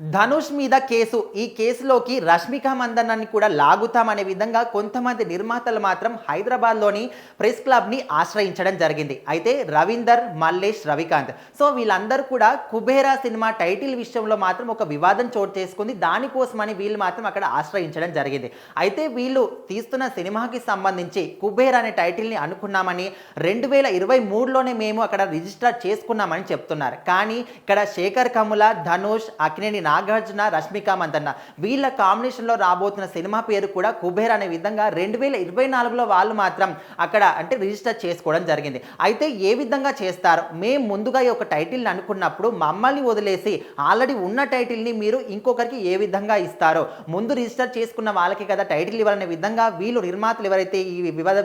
ధనుష్ మీద కేసు. ఈ కేసులోకి రష్మిక మందన్నాన్ని కూడా లాగుతామనే విధంగా కొంతమంది నిర్మాతలు మాత్రం హైదరాబాద్లోని ప్రెస్ క్లబ్ని ఆశ్రయించడం జరిగింది. అయితే రవీందర్, మల్లేష్, రవికాంత్ సో వీళ్ళందరూ కూడా కుబేరా సినిమా టైటిల్ విషయంలో మాత్రం ఒక వివాదం చోటు చేసుకుంది. దానికోసమని వీళ్ళు మాత్రం అక్కడ ఆశ్రయించడం జరిగింది. అయితే వీళ్ళు తీస్తున్న సినిమాకి సంబంధించి కుబేరా అనే టైటిల్ని అనుకున్నామని 2023లోనే మేము అక్కడ రిజిస్టర్ చేసుకున్నామని చెప్తున్నారు. కానీ ఇక్కడ శేఖర్ కమ్ముల, ధనుష్, అక్కినేని నాగార్జున, రష్మిక మందన్న వీళ్ళ కాంబినేషన్లో రాబోతున్న సినిమా పేరు కూడా కుబేర్ అనే విధంగా 2024లో వాళ్ళు మాత్రం అక్కడ అంటే రిజిస్టర్ చేసుకోవడం జరిగింది. అయితే ఏ విధంగా చేస్తారు? మేము ముందుగా ఈ ఒక టైటిల్ని అనుకున్నప్పుడు మమ్మల్ని వదిలేసి ఆల్రెడీ ఉన్న టైటిల్ని మీరు ఇంకొకరికి ఏ విధంగా ఇస్తారో, ముందు రిజిస్టర్ చేసుకున్న వాళ్ళకి కదా టైటిల్ ఇవ్వాలనే విధంగా వీళ్ళు నిర్మాతలు ఎవరైతే ఈ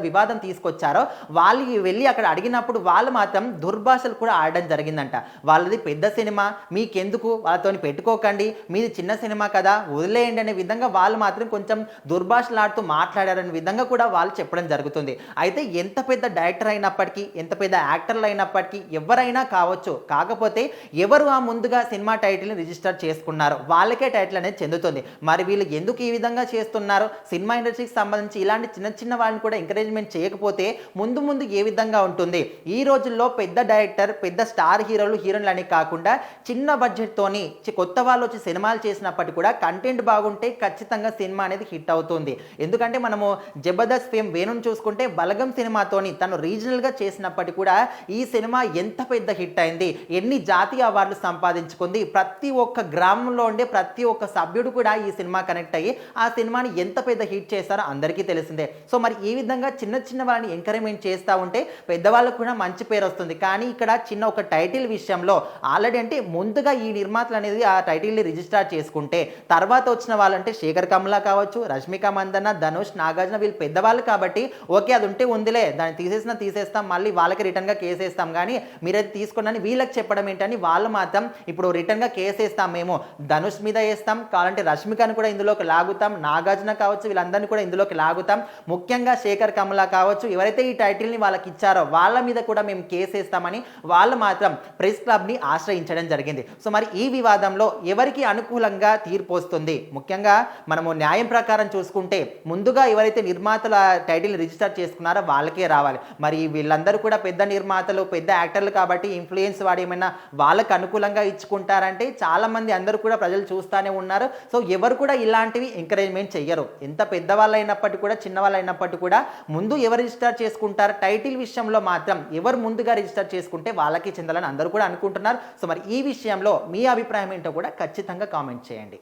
వివాదం తీసుకొచ్చారో వాళ్ళు వెళ్ళి అక్కడ అడిగినప్పుడు వాళ్ళు మాత్రం దుర్భాషలు కూడా ఆడడం జరిగిందంట. వాళ్ళది పెద్ద సినిమా, మీకెందుకు, వాళ్ళతో పెట్టుకోకండి, మీది చిన్న సినిమా కదా వదిలేయండి అనే విధంగా వాళ్ళు మాత్రం కొంచెం దుర్భాషలాడుతూ మాట్లాడారనే విధంగా కూడా వాళ్ళు చెప్పడం జరుగుతుంది. అయితే ఎంత పెద్ద డైరెక్టర్ అయినప్పటికీ, ఎంత పెద్ద యాక్టర్లు అయినప్పటికీ ఎవరైనా కావచ్చు, కాకపోతే ఎవరు ఆ ముందుగా సినిమా టైటిల్ని రిజిస్టర్ చేసుకున్నారో వాళ్ళకే టైటిల్ అనేది చెందుతుంది. మరి వీళ్ళు ఎందుకు ఈ విధంగా చేస్తున్నారు? సినిమా ఇండస్ట్రీకి సంబంధించి ఇలాంటి చిన్న చిన్న వాళ్ళని కూడా ఎంకరేజ్మెంట్ చేయకపోతే ముందు ముందు ఏ విధంగా ఉంటుంది? ఈ రోజుల్లో పెద్ద డైరెక్టర్, పెద్ద స్టార్ హీరోలు, హీరోయిన్లు అని కాకుండా చిన్న బడ్జెట్తోని కొత్త వాళ్ళు వచ్చి సినిమాలు చేసినప్పటికీ కూడా కంటెంట్ బాగుంటే ఖచ్చితంగా సినిమా అనేది హిట్ అవుతుంది. ఎందుకంటే మనము జబర్దస్త్ ఫేమ్ వేణుని చూసుకుంటే బలగం సినిమాతోని తను రీజనల్గా చేసినప్పటికీ కూడా ఈ సినిమా ఎంత పెద్ద హిట్ అయింది, ఎన్ని జాతీయ అవార్డులు సంపాదించుకుంది, ప్రతి ఒక్క గ్రామంలో ఉండే ప్రతి ఒక్క సభ్యుడు కూడా ఈ సినిమా కనెక్ట్ అయ్యి ఆ సినిమాని ఎంత పెద్ద హిట్ చేస్తారో అందరికీ తెలిసిందే. సో మరి ఈ విధంగా చిన్న చిన్న వాళ్ళని ఎంకరేజ్మెంట్ చేస్తూ ఉంటే పెద్దవాళ్ళకు కూడా మంచి పేరు వస్తుంది. కానీ ఇక్కడ చిన్న ఒక టైటిల్ విషయంలో ఆల్రెడీ అంటే ముందుగా ఈ నిర్మాతలు అనేది ఆ టైటిల్ని రిజిస్టర్ చేసుకుంటే తర్వాత వచ్చిన వాళ్ళంటే శేఖర్ కమ్లా కావచ్చు, రష్మిక మందన్న, ధనుష్, నాగార్జున వీళ్ళు పెద్దవాళ్ళు కాబట్టి ఓకే అది ఉంటే ఉందిలే, దాన్ని తీసేస్తాం, మళ్ళీ వాళ్ళకి రిటర్న్గా కేసేస్తాం, కానీ మీరైతే తీసుకున్నాను వీళ్ళకి చెప్పడం ఏంటని వాళ్ళు మాత్రం ఇప్పుడు రిటర్న్గా కేసేస్తాం, మేము ధనుష్ మీద వేస్తాం, కావాలంటే రష్మికను కూడా ఇందులోకి లాగుతాం, నాగార్జున కావచ్చు వీళ్ళందరినీ కూడా ఇందులోకి లాగుతాం, ముఖ్యంగా శేఖర్ కమ్లా కావచ్చు ఎవరైతే ఈ టైటిల్ని వాళ్ళకి ఇచ్చారో వాళ్ళ మీద కూడా మేము కేసేస్తామని వాళ్ళు మాత్రం ప్రెస్ క్లబ్ని ఆశ్రయించడం జరిగింది. సో మరి ఈ వివాదంలో ఎవరికి అనుకూలంగా తీర్పు వస్తుంది? ముఖ్యంగా మనము న్యాయం ప్రకారం చూసుకుంటే ముందుగా ఎవరైతే నిర్మాతల టైటిల్ రిజిస్టర్ చేసుకున్నారో వాళ్ళకే రావాలి. మరి వీళ్ళందరూ కూడా పెద్ద నిర్మాతలు, పెద్ద యాక్టర్లు కాబట్టి ఇన్ఫ్లుయెన్స్ వాడు ఏమైనా వాళ్ళకు అనుకూలంగా ఇచ్చుకుంటారంటే చాలామంది అందరూ కూడా ప్రజలు చూస్తూనే ఉన్నారు. సో ఎవరు కూడా ఇలాంటివి ఎంకరేజ్మెంట్ చెయ్యరు. ఎంత పెద్దవాళ్ళు అయినప్పటికీ కూడా, చిన్నవాళ్ళు అయినప్పటికీ కూడా ముందు ఎవరు రిజిస్టర్ చేసుకుంటారు? టైటిల్ విషయంలో మాత్రం ఎవరు ముందుగా రిజిస్టర్ చేసుకుంటే వాళ్ళకి చెందాలని అందరూ కూడా అనుకుంటున్నారు. సో మరి ఈ విషయంలో మీ అభిప్రాయం ఏంటో కూడా ఖచ్చితంగా కామెంట్ చేయండి.